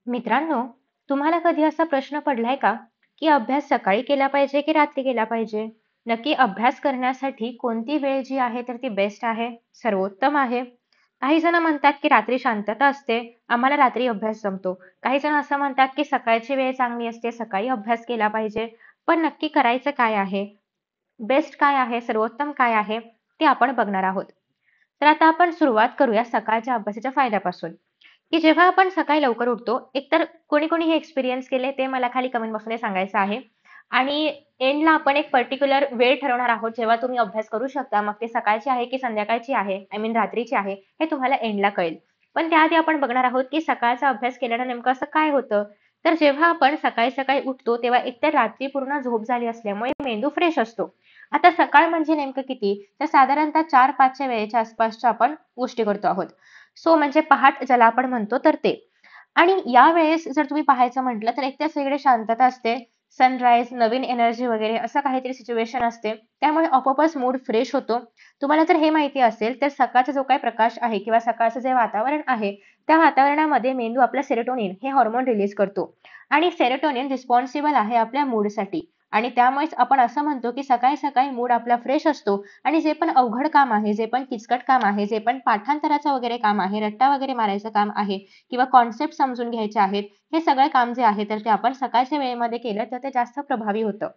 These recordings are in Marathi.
मित्रांनो, तुम्हाला कधी असा प्रश्न पडलाय का, की अभ्यास सकाळी केला पाहिजे की रात्री केला पाहिजे? नक्की अभ्यास करण्यासाठी कोणती वेळ जी आहे तर ती बेस्ट आहे, सर्वोत्तम आहे? काही जण म्हणतात की रात्री शांतता असते, आम्हाला रात्री अभ्यास जमतो. काही जण असं म्हणतात की सकाळची वेळ चांगली असते, सकाळी अभ्यास केला पाहिजे. पण नक्की करायचं काय आहे? बेस्ट काय आहे? सर्वोत्तम काय आहे? ते आपण बघणार आहोत. तर आता आपण सुरुवात करूया सकाळच्या अभ्यासाच्या फायद्यापासून. की जेव्हा आपण सकाळी लवकर उठतो, एकतर कोणी-कोणी हे एक्सपिरियन्स केले ते मला खाली कमेंट बॉक्समध्ये सांगायचं आहे. आणि एंडला आपण एक पर्टिक्युलर वेळ ठरवणार आहोत, जेव्हा तुम्ही अभ्यास करू शकता. मग ते सकाळची आहे की संध्याकाळची आहे, आय मीन रात्रीची आहे, हे तुम्हाला एंडला कळेल. पण त्याआधी आपण बघणार आहोत की सकाळचा अभ्यास केल्यानं नेमकं असं काय होतं? तर जेव्हा आपण सकाळी-सकाळी उठतो, तेव्हा एकतर रात्री पूर्ण झोप झाली असल्यामुळे मेंदू फ्रेश असतो. आता सकाळ म्हणजे नेमकं किती? तर साधारणतः 4-5 च्या वेळेच्या आसपासच्या आपण गोष्टी करतो आहोत. सो म्हणजे पहाट ज्याला आपण म्हणतो तर ते. आणि यावेळेस जर तुम्ही पाहायचं म्हटलं तर एकतर सगळीकडे शांतता असते. सनराईज, नवीन एनर्जी वगैरे असं काहीतरी सिच्युएशन असते. त्यामुळे आपोआपच मूड फ्रेश होतो. तुम्हाला जर हे माहिती असेल तर सकाळचा जो काही प्रकाश आहे किंवा सकाळचं जे वातावरण आहे, त्या वातावरणामध्ये मेंदू आपला सेरोटोनिन हे हार्मोन रिलीज करतो. आणि सेरोटोनिन रिस्पॉन्सिबल आहे आपल्या मूडसाठी. आणि त्यामुळेच आपण असं म्हणतो की सकाळी-सकाळी मूड आपला फ्रेश असतो आणि जे पण अवघड काम आहे, जे पण किचकट काम आहे, जे पण पाठांतराचं वगैरे काम आहे, रट्टा वगैरे मारायचं काम आहे किंवा कॉन्सेप्ट समजून घ्यायचे आहेत, हे सगळं काम जे आहे तर ते आपण सकाळच्या वेळेमध्ये केलं तर ते जास्त प्रभावी होतं.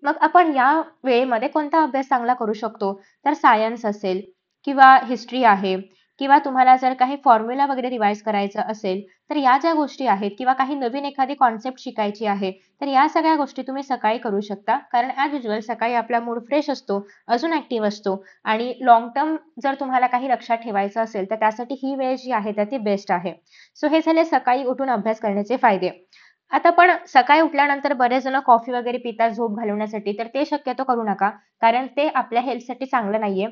मग आपण या वेळेमध्ये कोणता अभ्यास चांगला करू शकतो? तर सायन्स असेल किंवा हिस्ट्री आहे किंवा तुम्हाला जर काही फॉर्म्युला वगैरे रिवाईज करायचं असेल, तर या ज्या गोष्टी आहेत किंवा काही नवीन एखादी कॉन्सेप्ट शिकायची आहे, तर या सगळ्या गोष्टी तुम्ही सकाळी करू शकता. कारण ॲज युजुअल सकाळी आपला मूड फ्रेश असतो, अजून ॲक्टिव्ह असतो आणि लाँग टर्म जर तुम्हाला काही लक्षात ठेवायचं असेल, तर त्यासाठी ही वेळ जी आहे तर ती बेस्ट आहे. सो हे झाले सकाळी उठून अभ्यास करण्याचे फायदे. आता पण सकाळी उठल्यानंतर बरेच जण कॉफी वगैरे पितात झोप घालवण्यासाठी, तर ते शक्यतो करू नका. कारण ते आपल्या हेल्थसाठी चांगलं नाहीये.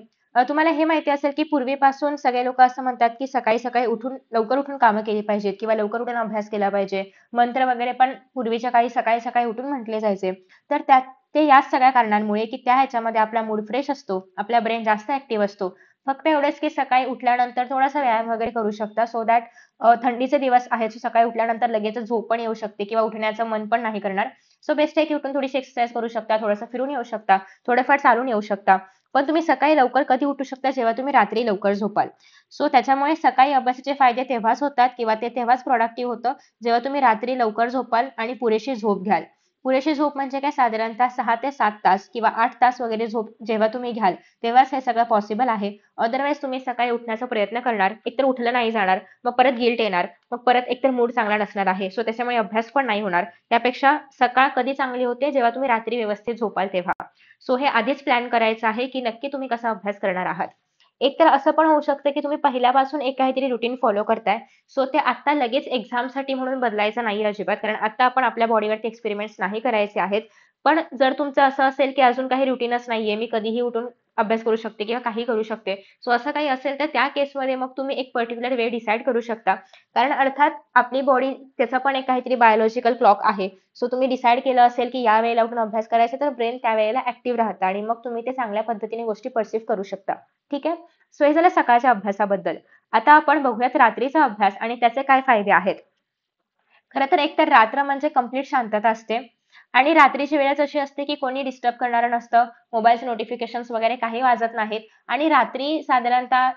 तुम्हाला हे माहिती असेल, की पूर्वीपासून सगळे लोकं असं म्हणतात, की सकाळी-सकाळी उठून लवकर उठून कामं केली पाहिजेत किंवा लवकर उठून अभ्यास केला पाहिजे. मंत्र वगैरे पण पूर्वीच्या काळी सकाळी-सकाळी उठून म्हटले जायचे. तर त्यात ते याच सगळ्या कारणांमुळे, की त्या ह्याच्यामध्ये आपला मूड फ्रेश असतो, आपला ब्रेन जास्त ॲक्टिव्ह असतो. फक्त एवढंच, की सकाळी उठल्यानंतर थोडासा व्यायाम वगैरे करू शकता सो दॅट थंडीचे दिवस आहेत, सो सकाळी उठल्यानंतर लगेचच झोप पण येऊ शकते किंवा उठण्याचं मन पण नाही करणार. सो बेस्ट आहे की उठून थोडीशी एक्सरसाइज करू शकता, थोडंसं फिरून येऊ शकता, थोडंफार चालून येऊ शकता. पण तुम्ही सकाळी लवकर कधी उठू शकता, जेव्हा तुम्ही रात्री लवकर झोपाल. सो त्याच्यामुळे सकाळी अभ्यासाचे फायदे तेव्हाच होतात किंवा ते तेव्हाच प्रॉडक्टिव्ह होतं, जेव्हा तुम्ही रात्री लवकर झोपाल आणि पुरेशी झोप घ्याल. पुरेशी झोप म्हणजे काय साधारणतः 6 ते 7 तास किंवा 8 तास वगैरे झोप जेव्हा तुम्ही घ्याल, तेव्हाच हे सगळं पॉसिबल आहे. अदरवाईज तुम्ही सकाळी उठण्याचा प्रयत्न करणार, एकतर उठलं नाही जाणार, मग परत गिल्ट येणार. मग परत एकतर मूड चांगला नसणार आहे. सो त्याच्यामुळे अभ्यास पण नाही होणार. त्यापेक्षा सकाळ कधी चांगली होते, जेव्हा तुम्ही रात्री व्यवस्थित झोपाल तेव्हा. सो हे आधीच प्लॅन करायचं आहे, की नक्की तुम्ही कसा अभ्यास करणार आहात. एकतर असं पण होऊ शकतं, की तुम्ही पहिल्यापासून एक काहीतरी रुटीन फॉलो करताय. सो ते आत्ता लगेच एक्झामसाठी म्हणून बदलायचं नाहीये अजिबात. कारण आत्ता आपण आपल्या बॉडीवरती एक्सपेरिमेंट्स नाही करायचे आहेत. पण जर तुमचं असं असेल, की अजून काही रुटीनच नाहीये, मी कधीही उठून अभ्यास करू शकते किंवा काहीही करू शकते. सो असं काही असेल, तर त्या केसमध्ये मग तुम्ही एक पर्टिक्युलर वे डिसाईड करू शकता. कारण अर्थात आपली बॉडी त्याचं पण एक काहीतरी बायोलॉजिकल क्लॉक आहे. सो तुम्ही डिसाईड केलं असेल, की या वेळेला उठून अभ्यास करायचा, तर ब्रेन त्यावेळेला ॲक्टिव्ह राहतं आणि मग तुम्ही ते चांगल्या पद्धतीने गोष्टी पर्सीव्ह करू शकता. ठीक आहे? सो हे झालं सकाळच्या अभ्यासाबद्दल. आता आपण बघूयात रात्रीचा अभ्यास आणि त्याचे काय फायदे आहेत. खरं तर एकतर रात्र म्हणजे कंप्लीट शांतता असते आणि रात्रीची वेळच अशी असते, की कोणी डिस्टर्ब करणारं नसतं. मोबाईलचे नोटिफिकेशन्स वगैरे काही वाजत नाहीत आणि रात्री साधारणतः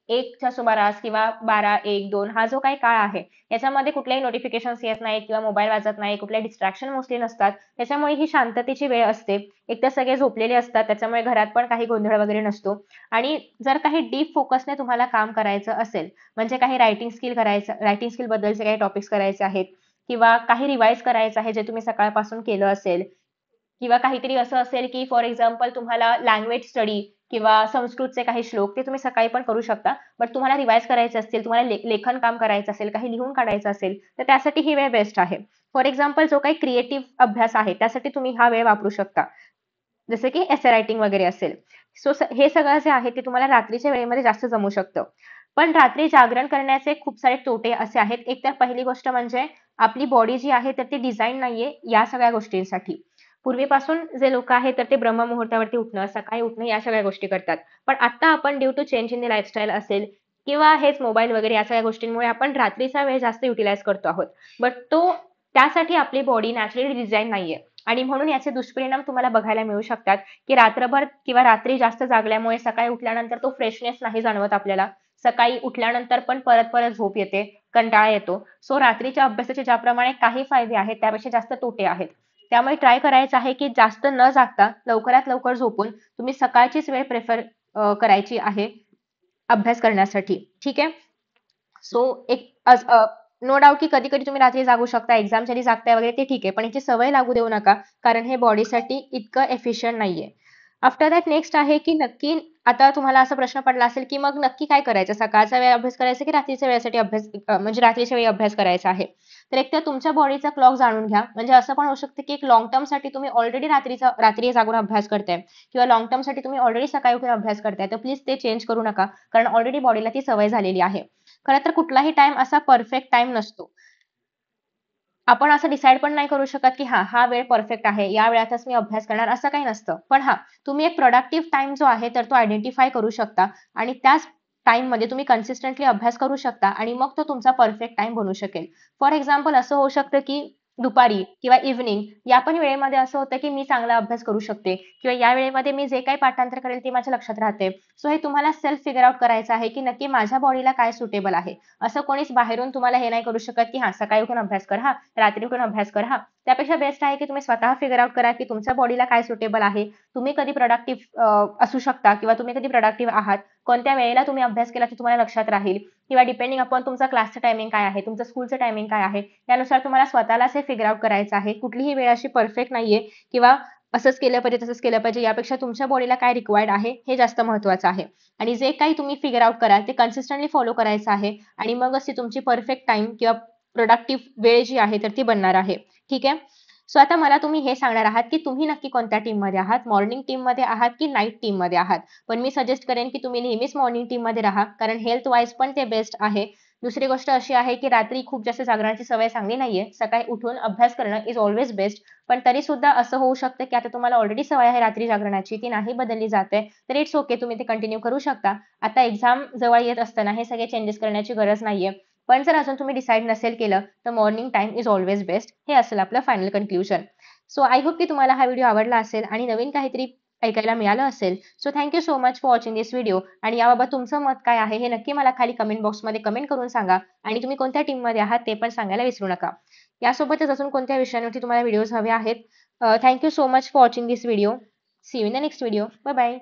1च्या सुमारास किंवा 12, 1, 2 हा जो काही काळ आहे, याच्यामध्ये कुठल्याही नोटिफिकेशन्स येत नाहीत किंवा मोबाईल वाजत नाही, कुठले डिस्ट्रॅक्शन मोस्टली नसतात. त्याच्यामुळे ही शांततेची वेळ असते. एकतर सगळे झोपलेले असतात, त्याच्यामुळे घरात पण काही गोंधळ वगैरे नसतो आणि जर काही डीप फोकसने तुम्हाला काम करायचं असेल, म्हणजे काही रायटिंग स्किलबद्दलचे काही टॉपिक्स करायचे आहेत किंवा काही रिवाईज करायचं आहे जे तुम्ही सकाळपासून केलं असेल किंवा काहीतरी असं असेल की फॉर एक्झाम्पल तुम्हाला लँग्वेज स्टडी किंवा संस्कृतचे काही श्लोक ते तुम्ही सकाळी पण करू शकता. बट तुम्हाला रिवाईज करायचे असतील, तुम्हाला लेखन काम करायचं असेल, काही लिहून काढायचं असेल, तर त्यासाठी ही वेळ बेस्ट आहे. फॉर एक्झाम्पल जो काही क्रिएटिव्ह अभ्यास आहे, त्यासाठी तुम्ही हा वेळ वापरू शकता. जसं की एसे रायटिंग वगैरे असेल. सो हे सगळं जे आहे ते तुम्हाला रात्रीच्या वेळेमध्ये जास्त जमू शकतं. पण रात्री जागरण करण्याचे खूप सारे तोटे असे आहेत. एक तर पहिली गोष्ट म्हणजे आपली बॉडी जी आहे तर ती डिझाइन नाहीये या सगळ्या गोष्टींसाठी. पूर्वीपासून जे लोकं आहेत तर ते ब्रह्ममुहूर्तावरती उठणं, सकाळी उठणं या सगळ्या गोष्टी करतात. पण आता आपण due to change in the lifestyle असेल किंवा हेच मोबाईल वगैरे या सगळ्या गोष्टींमुळे आपण रात्रीचा वेळ जास्त युटिलाइज करतो आहोत. बट त्यासाठी आपली बॉडी नॅचरली डिझाइन नाहीये आणि म्हणून याचे दुष्परिणाम तुम्हाला बघायला मिळू शकतात, की रात्रभर किंवा रात्री जास्त जागल्यामुळे सकाळी उठल्यानंतर तो फ्रेशनेस नाही जाणवत आपल्याला. सकाळी उठल्यानंतर पण परत परत झोप येते, कंटाळा येतो. सो रात्रीच्या अभ्यासाचे ज्याप्रमाणे काही फायदे आहेत, त्यापेक्षा जास्त तोटे आहेत. त्यामुळे ट्राय करायचं आहे, की जास्त न जागता लवकरात लवकर झोपून तुम्ही सकाळचीच वेळ प्रेफर करायची आहे अभ्यास करण्यासाठी. ठीक आहे. सो नो डाऊट की कधी कधी तुम्ही रात्री जागू शकता, एक्झामसाठी जागताय वगैरे ते ठीक आहे, पण याची सवय लागू देऊ नका, कारण हे बॉडीसाठी इतकं एफिशियंट नाहीये. आफ्टर दॅट नेक्स्ट आहे की नक्की आता तुम्हाला असा प्रश्न पडला असेल की मग नक्की काय करायचं, सकाळचा वेळ अभ्यास करायचा की रात्रीच्या वेळेसाठी अभ्यास म्हणजे रात्रीच्या वेळी अभ्यास करायचा आहे. तर एक तर तुमच्या बॉडीचा क्लॉक जाणून घ्या. म्हणजे असं पण होऊ शकतं की एक लॉंग टर्म साठी तुम्ही ऑलरेडी रात्री जागून अभ्यास करताय किंवा लॉंग टर्म साठी तुम्ही ऑलरेडी सकाळी उठून अभ्यास करताय, तर प्लीज ते चेंज करू नका, कारण ऑलरेडी बॉडीला ती सवय झालेली आहे. खरं तर कुठलाही टाइम असा परफेक्ट टाइम नसतो. आपण असं डिसाईड पण नाही करू शकत की हा वेळ परफेक्ट आहे, या वेळातच मी अभ्यास करणार, असं काही नसतं. पण तुम्ही एक प्रोडक्टिव्ह टाइम जो आहे तर तो आयडेंटिफाय करू शकता आणि त्याच टाइममध्ये तुम्ही कन्सिस्टंटली अभ्यास करू शकता आणि मग तो तुमचा परफेक्ट टाइम बनू शकेल. फॉर एक्झाम्पल असं होऊ शकतं की दुपारी किंवा इव्हनिंग या पण वेळेमध्ये असं होतं की मी चांगला अभ्यास करू शकते किंवा या वेळेमध्ये मी जे काही पाठांतर करेल ते माझ्या लक्षात राहते. सो हे तुम्हाला सेल्फ फिगर आउट करायचं आहे की नक्की माझ्या बॉडीला काय सुटेबल आहे. असं कोणीच बाहेरून तुम्हाला हे नाही करू शकत की सकाळी उठून अभ्यास कर, रात्री उठून अभ्यास कर. त्यापेक्षा बेस्ट आहे की तुम्ही स्वतः फिगर आउट करा की तुमच्या बॉडीला काय सुटेबल आहे. तुम्ही कधी प्रोडक्टिव्ह असू शकता किंवा तुम्ही कधी प्रोडक्टिव्ह आहात, कोणत्या वेळेला तुम्ही अभ्यास केला ते तुम्हाला लक्षात राहील किंवा डिपेंडिंग अपॉन तुमचा क्लासचं टायमिंग काय आहे, तुमचं स्कूलचं टायमिंग काय आहे, त्यानुसार तुम्हाला स्वतःलाच हे फिगर आउट करायचं आहे. कुठलीही वेळ अशी परफेक्ट नाहीये किंवा असंच केलं पाहिजे, तसंच केलं पाहिजे. यापेक्षा तुमच्या बॉडीला काय रिक्वायर्ड आहे हे जास्त महत्त्वाचं आहे. आणि जे काही तुम्ही फिगर आउट कराल ते कन्सिस्टंटली फॉलो करायचं आहे आणि मगच ती तुमची परफेक्ट टाइम किंवा प्रोडक्टिव्ह वेळ जी आहे तर ती बनणार आहे. ठीक आहे. सो आता मला तुम्ही हे सांगणार आहात की तुम्ही नक्की कोणत्या टीममध्ये आहात, मॉर्निंग टीममध्ये आहात की नाईट टीममध्ये आहात. पण मी सजेस्ट करेन की तुम्ही नेहमीच मॉर्निंग टीममध्ये राहा, कारण हेल्थ वाईज पण ते बेस्ट आहे. दुसरी गोष्ट अशी आहे की रात्री खूप जास्त जागरण्याची सवय चांगली नाहीये. सकाळी उठून अभ्यास करणं इज ऑलवेज बेस्ट. पण तरी सुद्धा असं होऊ शकतं की आता तुम्हाला ऑलरेडी सवय आहे रात्री जागरण्याची, ती नाही बदलली जाते, तर इट्स ओके, तुम्ही ते कंटिन्यू करू शकता. आता एक्झाम जवळ येत असताना हे सगळे चेंजेस करण्याची गरज नाहीये. पण जर अजून तुम्ही डिसाईड नसेल केलं तर morning time is always best. हे असेल आपलं final conclusion. So I hope की तुम्हाला हा व्हिडिओ आवडला असेल आणि नवीन काहीतरी ऐकायला मिळालं असेल. So thank you so much for watching this video आणि याबाबत तुमचं मत काय आहे हे नक्की मला खाली कमेंट बॉक्समध्ये कमेंट करून सांगा आणि तुम्ही कोणत्या टीममध्ये आहात ते पण सांगायला विसरू नका. यासोबतच अजून कोणत्या विषयांवरती तुम्हाला व्हिडिओज हवे आहेत. Thank you so much for watching this video. See you in the next video. Bye bye.